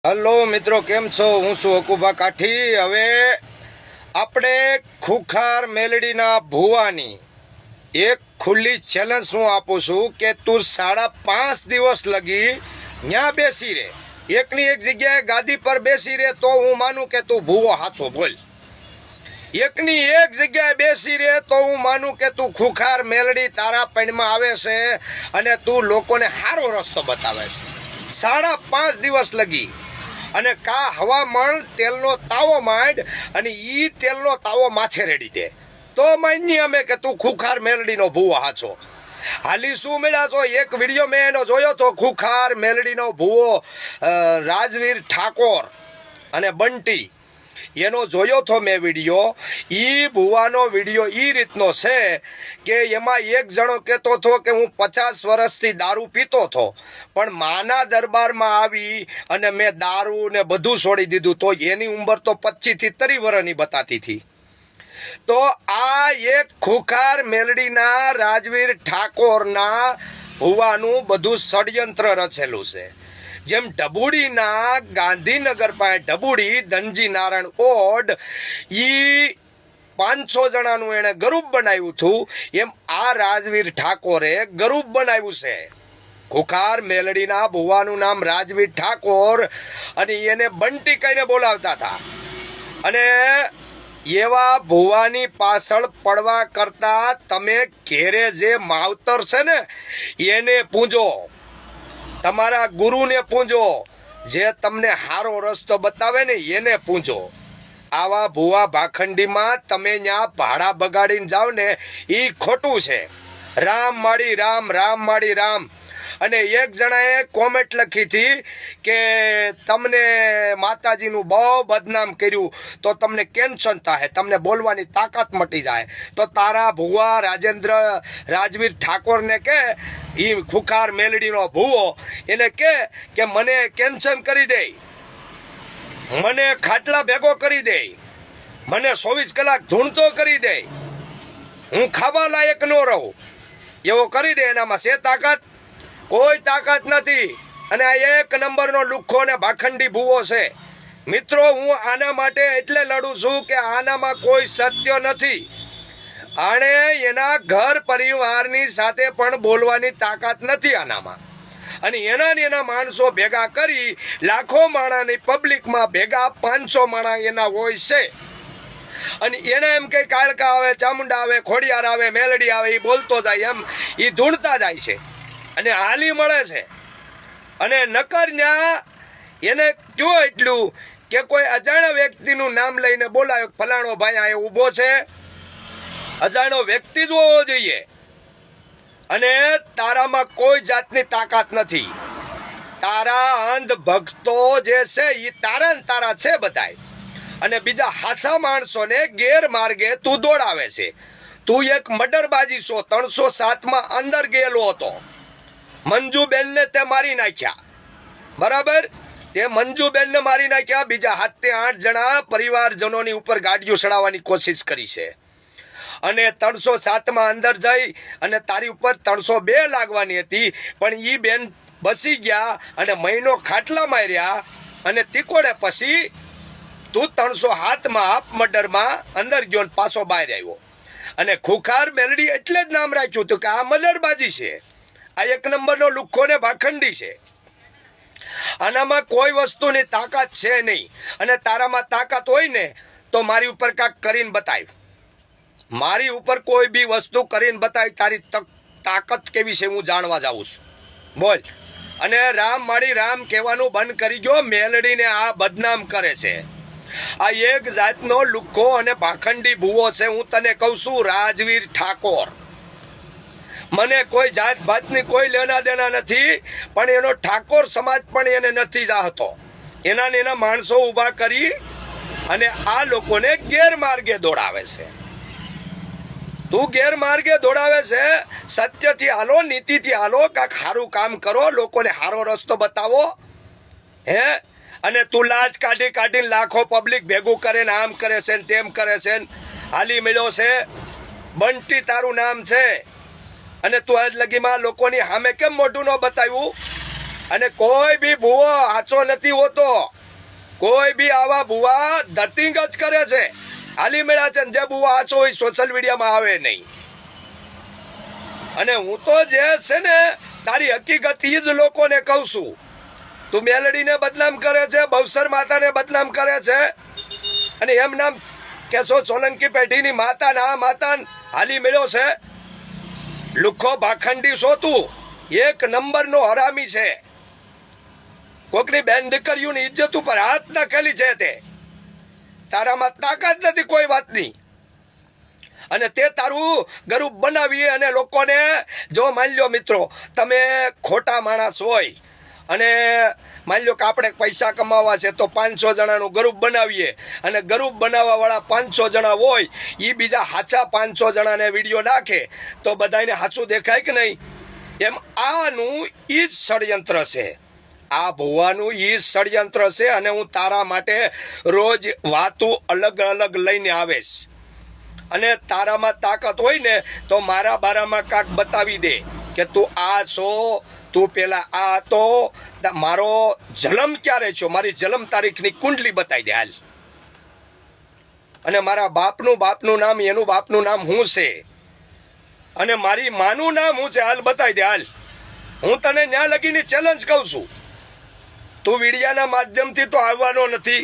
Hello મિત્રો, કેમ છો? હું છું હકુભા કાઠી. હવે આપણે ખુખાર મેલડીના ભુવાની એક ખુલ્લી ચેલેન્જ હું આપું છું કે તું 5.5 દિવસ લગી ન્યા બેસી રહે, એકની એક જગ્યાએ ગાદી પર બેસી રહે તો હું માનું કે તું ભૂવો હાચો બોલ. એકની એક જગ્યાએ બેસી રહે તો હું માનું કે તું ખુખાર મેલડી તારા પૈણમાં આવે છે અને તું લોકોને સારો રસ્તો બતાવે છે. 5.5 દિવસ લગી અને કા હવામણ તેલનો તાવો માંડ અને ઈ તેલનો તાવો માથે રેડી દે તો માનીએ અમે કે તું ખુખાર મેલડીનો ભૂવો હાચો. હાલી શું મળ્યા છો? એક વિડીયો મેં એનો જોયો તો ખુખાર મેલડીનો ભૂવો રાજવીર ઠાકોર અને બંટી એનો જોયો તો મેં વિડીયો. ઈ ભુવાનો વિડીયો ઈ રીતનો છે કે એમાં એક જણો કહેતો હતો કે હું 50 વર્ષથી દારૂ પીતો હતો પણ માના દરબારમાં આવી અને મેં દારૂ ને બધું છોડી દીધું તો એની ઉંમર તો 25 થી 30 વર્ષની બતાતી હતી. તો આ એક ખુખાર મેલડીના રાજવીર ઠાકોરના ભુવાનું બધું ષડયંત્ર રચેલું છે. જેમ ઢબુડીના ગાંધીનગર પાસે ઢબુડી ધનજી નારાયણ ઓડ ઈ 500 જણાનું એણે ગ્રુપ બનાવ્યું હતું, એમ આ રાજવીર ઠાકોરે ગ્રુપ બનાવ્યું છે. ખુખાર મેલડીના ભુવાનું નામ રાજવીર ઠાકોર અને એને બંટી કહીને બોલાવતા હતા. અને એવા ભુવાની પાછળ પડવા કરતા તમે ઘેરે જે માવતર છે ને એને પૂંજો, તમારા ગુરુને પૂંજો, જે તમને સારો રસ્તો બતાવે ને એને પૂંજો. આવા ભુવા ભાખંડીમાં તમે ત્યાં ભાડા બગાડીને જાઓ ને એ ખોટું છે. રામ માડી રામ, રામ માડી રામ. અને એક જણાએ કોમેન્ટ લખી હતી કે તમને માતાજીનું બહુ બદનામ કર્યું તો તમને કેન્સર થાય, તમને બોલવાની તાકાત મટી જાય. તો તારા ભુવા રાજવીર ઠાકોરને કે એ ખુખાર મેલડીનો ભૂવો એને કે મને કેન્સર કરી દે, મને ખાટલા ભેગો કરી દે, મને 24 કલાક ધૂણતો કરી દે, હું ખાવા લાયક ન રહું, એવો કરી દે. એનામાં છે તાકાત? કોઈ તાકાત નથી. અને આ એક નંબરનો લુખ્ખો ને ભાખંડી ભૂવો છે. મિત્રો, હું આના માટે એટલે લડું છું કે આનામાં કોઈ સત્ય નથી. આણે એના ઘર પરિવારની સાથે પણ બોલવાની તાકાત નથી આનામાં. અને એના માણસો ભેગા કરી લાખો માણાની પબ્લિકમાં ભેગા 500 માણા એના હોય છે. અને એને એમ કે કાળકા આવે, ચામુંડા આવે, ખોડિયાર આવે, મેલડી આવે, એ બોલતો જાય, એમ એ ધૂણતા જાય છે અને હાલી મળે છે. અને નકર ન્યા એને કયો એટલું કે કોઈ અજાણ્યા વ્યક્તિનું નામ લઈને બોલાયો, ફલાણો ભાઈ આ ઊભો છે, અજાણ્યો વ્યક્તિ જ હોવો જોઈએ. અને તારામાં કોઈ જાતની તાકાત નથી. તારા અંધ ભક્તો જે છે એ તારા છે બધાય. અને બીજા હાચા માણસોને ગેરમાર્ગે તું દોડાવે છે. તું એક મર્ડરબાજી છો. 307માં અંદર ગયેલો હતો. મંજુબેનને તે મારી નાખ્યા, બરાબર? તે મંજુબેનને મારી નાખ્યા. બીજા 7 થી 8 જણા પરિવારજનોની ઉપર ગાડીઓ ચડાવવાની કોશિશ કરી છે. અને 307માં અંદર જઈ અને તારી ઉપર 302 લાગવાની હતી પણ ઈ બેન બસી ગયા અને મહિનો ખાટલા માર્યા અને તીકોડે પછી તું 307માં મર્ડરમાં અંદર ગયો પાછો બહાર આવ્યો. અને ખુખાર મેલડી એટલે જ નામ રાખ્યું હતું કે આ મર્ડરબાજી છે, આ એક નંબરનો લુખ્ખો ને ભાખંડી છે. આનામાં કોઈ વસ્તુની તાકાત છે નહીં. અને તારામાં તાકાત હોય ને તો મારી ઉપર કાંઈક કરીને બતાવ. મારી ઉપર કોઈ બી વસ્તુ કરીને બતાવી, તારી તાકાત કેવી છે હું જાણવા જાઉં છું. બોલ. અને રામ માડી રામ કહેવાનું બંધ કરી ગયો. મેલડીને આ બદનામ કરે છે. આ એક જાતનો લુખ્ખો અને ભાખંડી ભૂવો છે. હું તને કહું છું રાજવીર ઠાકોર, મને કોઈ જાત ભાતની કોઈ લેના દેના નથી પણ એનો ઠાકોર સમાજ પણ એને નથી ચાહતો. એના માણસો ઊભા કરી અને આ લોકોને ગેરમાર્ગે દોડાવે છે. તું ગેરમાર્ગે દોડાવે છે. સત્યથી હાલો, નીતિથી હાલો, કાંઈક સારું કામ કરો, લોકોને સારો રસ્તો બતાવો. હે? અને તું લાજ કાઢીને લાખો પબ્લિક ભેગું કરે ને આમ કરે છે ને તેમ કરે છે ને હાલી મળ્યો છે. બંટી તારું નામ છે અને તું આજ લગીમાં લોકોની સામે કેમ મોઢું ન બતાવ્યું? અને કોઈ બી ભૂવો આચો નથી હોતો. કોઈ બી આવા ભૂવા ધતિંગ જ કરે છે, હાલી મેળા છે. જે ભૂવા આચો હોય સોશિયલ મીડિયામાં આવે નહીં. અને હું તો જે છે ને તારી હકીકત ઈ જ લોકોને કહું છું. તું મેલડીને બદનામ કરે છે, બહુસર માતાને બદનામ કરે છે, અને એમ નામ કેશો સોલંકી પેઢીની માતા ના માતા હાલી મેળ્યો છે. લુખો ભાખંડી છો તું, એક નંબરનો હરામી છે. કોકની બેન દીકરીઓની ઇજ્જત ઉપર હાથ નાખેલી છે. તે તારામાં તાકાત નથી કોઈ વાતની. અને તે તારું ગરુબ બનાવી અને લોકોને, જો માની લો મિત્રો તમે ખોટા માણસ હોય અને માની લો કે આપણે પૈસા કમાવા છે તો 500 જણાનું ગરુબ બનાવીએ, અને ગરુબ બનાવવા વાળા 500 જણા હોય, એ બીજા હાચા 500 જણાને વિડીયો નાખે તો બધાને હાચું દેખાય કે નહીં? એમ આનું ઈ જ ષડયંત્ર છે. આ ભુવાનું ઈ ષડયંત્ર છે. અને હું તારા માટે રોજ વાતું અલગ અલગ લઈને આવેશ. અને તારામાં તાકાત હોય ને તો મારા બારામાં કાક બતાવી દે કે તું આ છો, તું પેલા આ તો મારો જન્મ ક્યારે છો, મારી જન્મ તારીખની કુંડલી બતાવી દે હાલ. અને મારા બાપનું નામ, એનું બાપનું નામ હું છે, અને મારી માનું નામ હું છે, હાલ બતાવી દે હાલ. હું તને ન્યા લગીની ચેલેન્જ કહું છું. તું વીડિયાના માધ્યમથી તો આવવાનો નથી,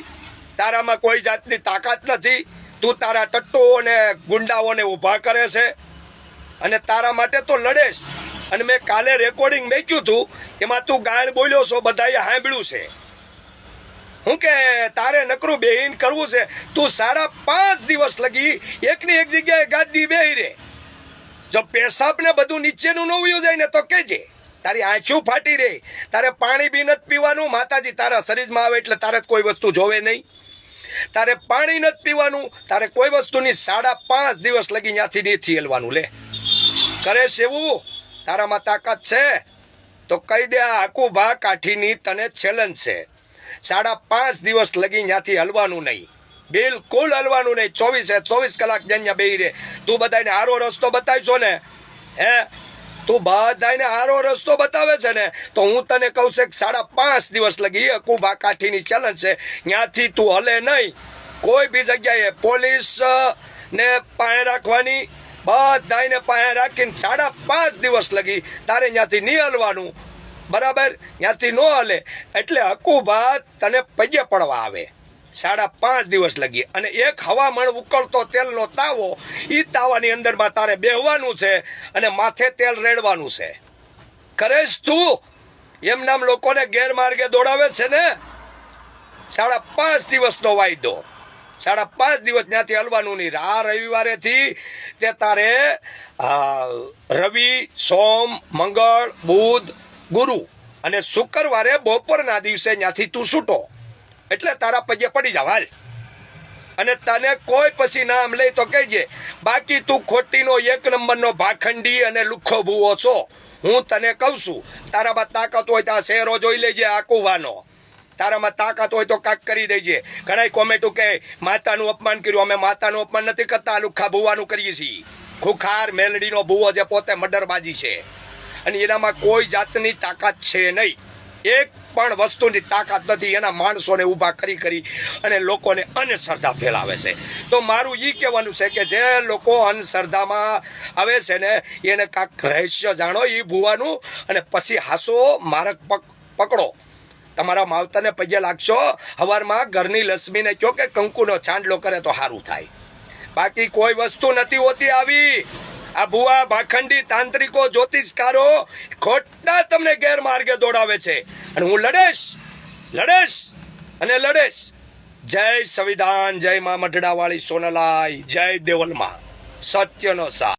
તારામાં કોઈ જાતની તાકાત નથી. તું તારા ટટ્ટુઓને ગુંડાઓને ઊભા કરે છે અને તારા માટે તો લડેશ. અને મેં કાલે રેકોર્ડિંગ મેક્યું હતું, એમાં તું ગાળ બોલ્યો છો, બધાએ સાંભળ્યું છે. હું કે તારે નકરું બેહીન કરવું છે. તું 5.5 દિવસ લગી એકની એક જગ્યાએ ગાદી બેહી રે. જો પેશાબ ને બધું નીચેનું ન ઉયું જાય ને તો કેજે. તારી આંખું ફાટી રે. તારે પાણી બી નથી પીવાનું. માતાજી તારા શરીરમાં આવે એટલે તારે કોઈ વસ્તુ જોવે નહીં. તારે પાણી નથી પીવાનું. તારે કોઈ વસ્તુની 5.5 દિવસ લગી ત્યાંથી નથી હેલવાનું. લે કરે છે એવું? તારામાં તાકાત છે તો કહી દે. આ હકુભા કાઠીની તને ચેલેન્જ છે. 5.5 દિવસ લગી ત્યાંથી હલવાનું નહીં, બિલકુલ હલવાનું નહીં. 24 કલાક જ્યાં બેહી રે. તું બધાને હારો રસ્તો બતાવશો ને, હે તું બધાને હારો રસ્તો બતાવે છે ને, તો હું તને કહું છું કે 5.5 દિવસ લગી હકુભા કાઠીની ચેલેન્જ છે. ત્યાંથી તું હલે નહીં. કોઈ બી જગ્યાએ પોલીસ ને પાસે રાખવાની, બધાને પાસે રાખીને 5.5 દિવસ લગી તારે ત્યાંથી નહીં હલવાનું. બરાબર? ત્યાંથી ન હલે એટલે હકુભા તને પગે પડવા આવે 5.5 દિવસ લગી. અને એક હવામણ ઉકળતો તેલનો તાવો, એ તાવાની અંદરમાં તારે બેહવાનું છે અને માથે તેલ રેડવાનું છે. કરેશ તું? એમ નામ લોકોને ગેરમાર્ગે દોડાવે છે ને. 5.5 દિવસનો વાયદો, 5.5 દિવસ ત્યાંથી હલવાનું નહીં. આ રવિવારેથી તે તારે રવિ, સોમ, મંગળ, બુધ, ગુરુ અને શુક્રવારે બપોરના દિવસે ત્યાંથી તું છૂટો એટલે તારા પગે પડી જાવ હાલ. અને તને કોઈ પછી નામ લઈ તો કહેજે. બાકી તું ખોટીનો 1 નંબરનો ભાખંડી અને લુખ્ખો ભૂવો છો. હું તને કહું છું, તારામાં તાકાત હોય તો આ શહેરો જોઈ લેજે આકુવાનો. તારામાં તાકાત હોય તો કાક કરી દેજે. ઘણા કોમેન્ટો કે માતાનું અપમાન કર્યું. અમે માતાનું અપમાન નથી કરતા, લુખ્ખા ભૂવાનું કરીએ છીએ. ખુખાર મેલડીનો ભૂવો જે પોતે મર્ડરબાજી છે, અને એનામાં કોઈ જાતની તાકાત છે નહીં. એક પણ વસ્તુની તાકાત નથી. એના માણસોને ઊભા કરી અને લોકોને અંધશ્રદ્ધા ફેલાવે છે. તો મારું એ કહેવાનું છે કે જે લોકો અંધશ્રદ્ધામાં આવે છે ને, એને કાંક રહસ્ય જાણો એ ભૂવાનું, અને પછી હાસો માર્ગ પકડો. તમારા માવતરને પગે લાગશો. હવારમાં ઘરની લક્ષ્મીને કહો કે કંકુનો ચાંદલો કરે તો સારું થાય. બાકી કોઈ વસ્તુ નથી હોતી આવી. આ ભુવા, ભાખંડી, તાંત્રિકો, જ્યોતિષકારો ખોટા તમને ગેરમાર્ગે દોડાવે છે. અને હું લડેશ. જય સંવિધાન, જય મા મઢડાવાળી સોનલાઈ, જય દેવલમાં, સત્યનો સાથ.